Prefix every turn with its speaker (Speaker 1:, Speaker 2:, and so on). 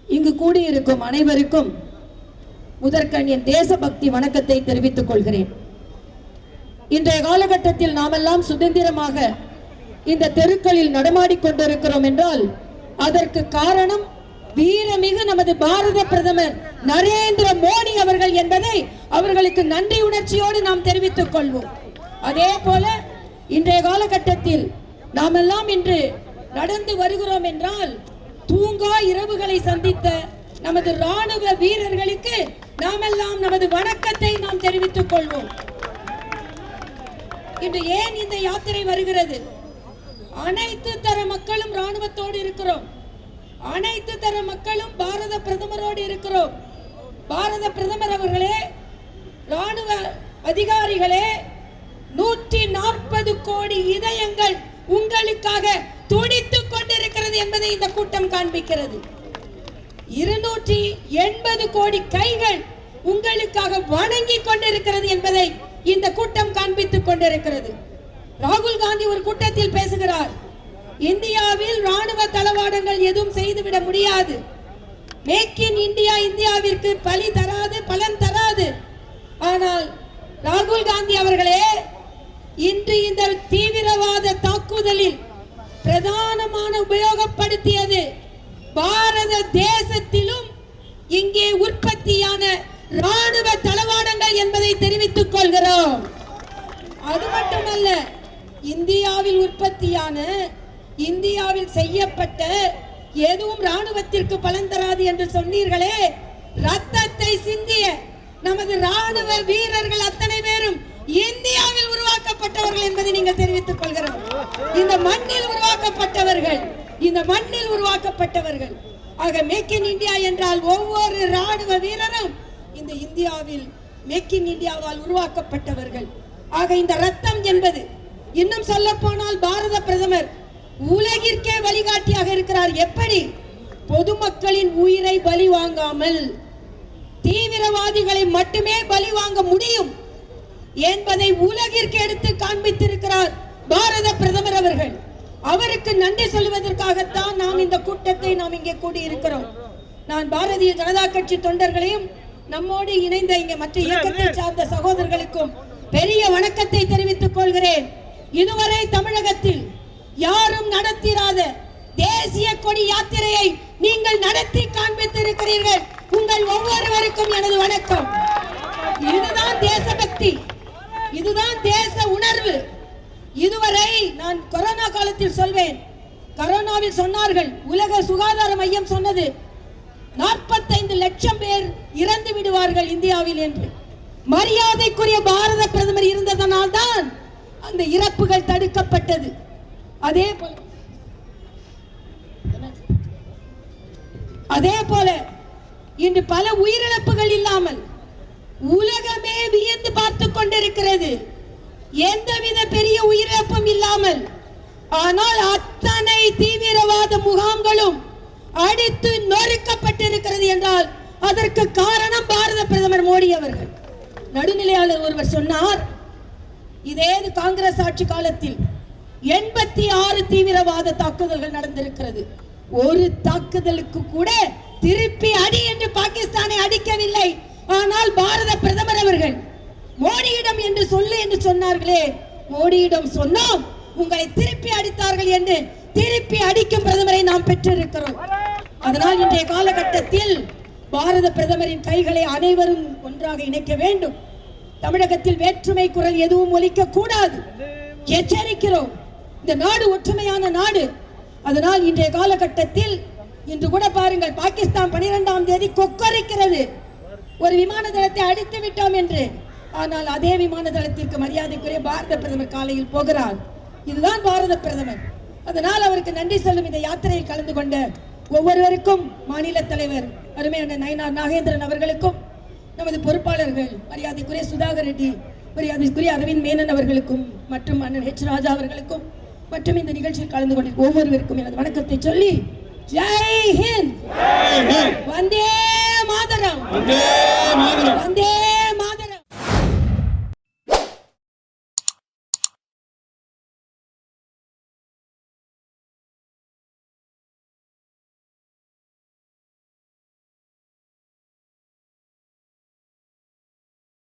Speaker 1: இங்கு கூடியிருக்கும் அனைவருக்கும் முதற்கண் என் தேசபக்தி வணக்கத்தை தெரிவித்துக் கொள்கிறேன். இன்றைய காலகட்டத்தில் நாமெல்லாம் சுதந்திரமாக இந்த தெருக்களில் நடமாடிக்கொண்டிருக்கிறோம் என்றால் அதற்கு காரணம் வீரமிகு நமது பாரத பிரதமர் நரேந்திர மோடி அவர்கள் என்பதை அவர்களுக்கு நன்றி உணர்ச்சியோடு நாம் தெரிவித்துக் கொள்வோம். அதே போல இன்றைய காலகட்டத்தில் நாமெல்லாம் இன்று நடந்து வருகிறோம் என்றால் தூங்கா இரவுகளை சந்தித்த நமது ராணுவ வீரர்களுக்கு நாமெல்லாம் நமது வணக்கத்தை நாம் தெரிவித்துக் கொள்வோம். இன்று ஏன் இந்த யாத்திரை வருகிறது? அனைத்து தர மக்களும் ராணுவத்தோடு இருக்கிறோம், அனைத்து தர மக்களும் பாரத பிரதமரோடு இருக்கிறோம். பாரத பிரதமர் அவர்களே, ராணுவ அதிகாரிகளே, 140 கோடி இதயங்கள் உங்களுக்காக துடித்துக் கொண்டிருக்கிறது என்பதை இந்த கூட்டம் காண்பிக்கிறது. 280 கோடி கைகள் உங்களுக்காக வணங்கிக் கொண்டிருக்கிறது என்பதை இந்த கூட்டம் காண்பித்துக் கொண்டிருக்கிறது. ராகுல் காந்தி ஒரு கூட்டத்தில் பேசுகிறார், இந்தியாவில் ராணுவ தளவாடங்கள் எதுவும் செய்துவிட முடியாது, மேக் இன் இந்தியா இந்தியாவிற்கு பலன் தராது. ஆனால் ராகுல் காந்தி அவர்களே, இன்று இந்த தீவிரவாத தாக்குதலில் பிரதானமான உபயோகப்படுத்தியது பாரத தேசத்திலும் இங்கே உற்பத்தியான ராணுவ தளவாடங்கள் என்பதை தெரிவித்துக் கொள்கிறோம். அது மட்டுமல்ல, இந்தியாவில் உற்பத்தியான, இந்தியாவில் செய்யப்பட்ட எதுவும் ராணுவத்திற்கு பலன் தராது என்று சொன்னீர்களே, ரத்தத்தை சிந்திய நமது ராணுவ வீரர்கள் அத்தனை பேரும் இந்தியாவில் உருவாக்கப்பட்டவர்கள் என்பதை நீங்கள் தெரிவித்துக் கொள்கிறோம். இந்த மண்ணில் உருவாக்கப்பட்டவர்கள், இந்த மண்ணில் உருவாக்கப்பட்டவர்கள். ஆக மேக் இன் இந்தியா என்றால் ஒவ்வொரு ராணுவ வீரரும் இந்த இந்தியாவில் மேக் இன் இந்தியாவால் உருவாக்கப்பட்டவர்கள். ஆக இந்த ரத்தம் என்பது, இன்னும் சொல்ல போனால் பாரத பிரதமர் உலகிற்கே வழிகாட்டியாக இருக்கிறார். எப்படி பொதுமக்களின் உயிரை பலி வாங்காமல் தீவிரவாதிகளை மட்டுமே பலி வாங்க முடியும் என்பதை உலகிற்கு எடுத்து காண்பித்திருக்கிறார் பாரத பிரதமர் அவர்கள். அவருக்கு நன்றி சொல்வதற்காகத்தான் நாம் இந்த கூட்டத்தை நாம் இங்கே கூடியிருக்கிறோம். நான் பாரதிய ஜனதா கட்சி தொண்டர்களையும் நம்மோடு இணைந்த இங்கே மற்ற இயக்கத்தை சார்ந்த சகோதரர்களுக்கும் பெரிய வணக்கத்தை தெரிவித்துக் கொள்கிறேன். இதுவரை தமிழகத்தில் யாரும் நடத்திராத தேசிய கொடி யாத்திரையை நீங்கள் நடத்தி காண்பித்திருக்கிறீர்கள். உங்கள் ஒவ்வொருவருக்கும் எனது வணக்கம். இதுதான் தேசபக்தி, இதுதான் தேச உணர்வு. இதுவரை நான் கொரோனா காலத்தில் சொல்வேன், கொரோனாவில் சொன்னார்கள், உலக சுகாதார மையம் சொன்னது 45 லட்சம் பேர் இறந்து விடுவார்கள் இந்தியாவில் என்று. மரியாதைக்குரிய பாரத பிரதமர் இருந்ததனால் தான் அந்த இறப்புகள் தடுக்கப்பட்டது. அதே போல இன்று பல உயிரிழப்புகள் இல்லாமல் உலகமே வியந்து பார்த்து கொண்டிருக்கிறது. எந்தவித பெரிய உயிரிழப்பும் இல்லாமல். ஆனால் அத்தனை தீவிரவாத முகாம்களும் அடித்து நொறுக்கப்பட்டிருக்கிறது என்றால் அதற்கு காரணம் பாரத பிரதமர் மோடி அவர்கள். நடுநிலையாளர் ஒருவர் சொன்னார், இதே காங்கிரஸ் ஆட்சி காலத்தில் 86 தீவிரவாத தாக்குதல்கள் நடந்திருக்கிறது. ஒரு தாக்குதலுக்கு கூட திருப்பி அடி என்று பாகிஸ்தானை அடிக்கவில்லை. ஆனால் பாரத பிரதமர் அவர்கள் மோடியிடம் என்று சொல்லு என்று சொன்னார்களே, மோடியிடம் சொன்னோம், உங்களை திருப்பி அடித்தார்கள் என்று திருப்பி அடிக்கும் பிரதமரை நாம் பெற்றிருக்கிறோம். அதனால் இன்றைய காலகட்டத்தில் பாரத பிரதமரின் கைகளை அனைவரும் ஒன்றாக இணைக்க வேண்டும். தமிழகத்தில் வேற்றுமை குரல் எதுவும் ஒலிக்க கூடாது, எச்சரிக்கிறோம். இந்த நாடு ஒற்றுமையான நாடு. அதனால் இன்றைய காலகட்டத்தில் இன்று கூட பாருங்கள், பாகிஸ்தான் 12ஆம் தேதி கொக்கரிக்கிறது, ஒரு விமான தளத்தை அடித்து விட்டோம் என்று. ஆனால் அதே விமான தளத்திற்கு மரியாதைக்குரிய பாரத பிரதமர் காலையில் போகிறார். இதுதான் பாரத பிரதமர். அதனால் அவருக்கு நன்றி சொல்லும் இந்த யாத்திரையில் கலந்து கொண்ட ஒவ்வொருவருக்கும், மாநில தலைவர் அருமையான நயினார் நாகேந்திரன் அவர்களுக்கும், நமது பொறுப்பாளர்கள் மரியாதைக்குரிய சுதாகர் ரெட்டி, மரியாதைக்குரிய அரவிந்த் மேனன் அவர்களுக்கும், மற்றும் அண்ணன் H. ராஜா அவர்களுக்கும், மற்றும் இந்த நிகழ்ச்சியில் கலந்து கொண்டிருக்கும் ஒவ்வொருவருக்கும் எனது வணக்கத்தை சொல்லி, ஜெய் ஹிந்த், வந்தே மாதரம்.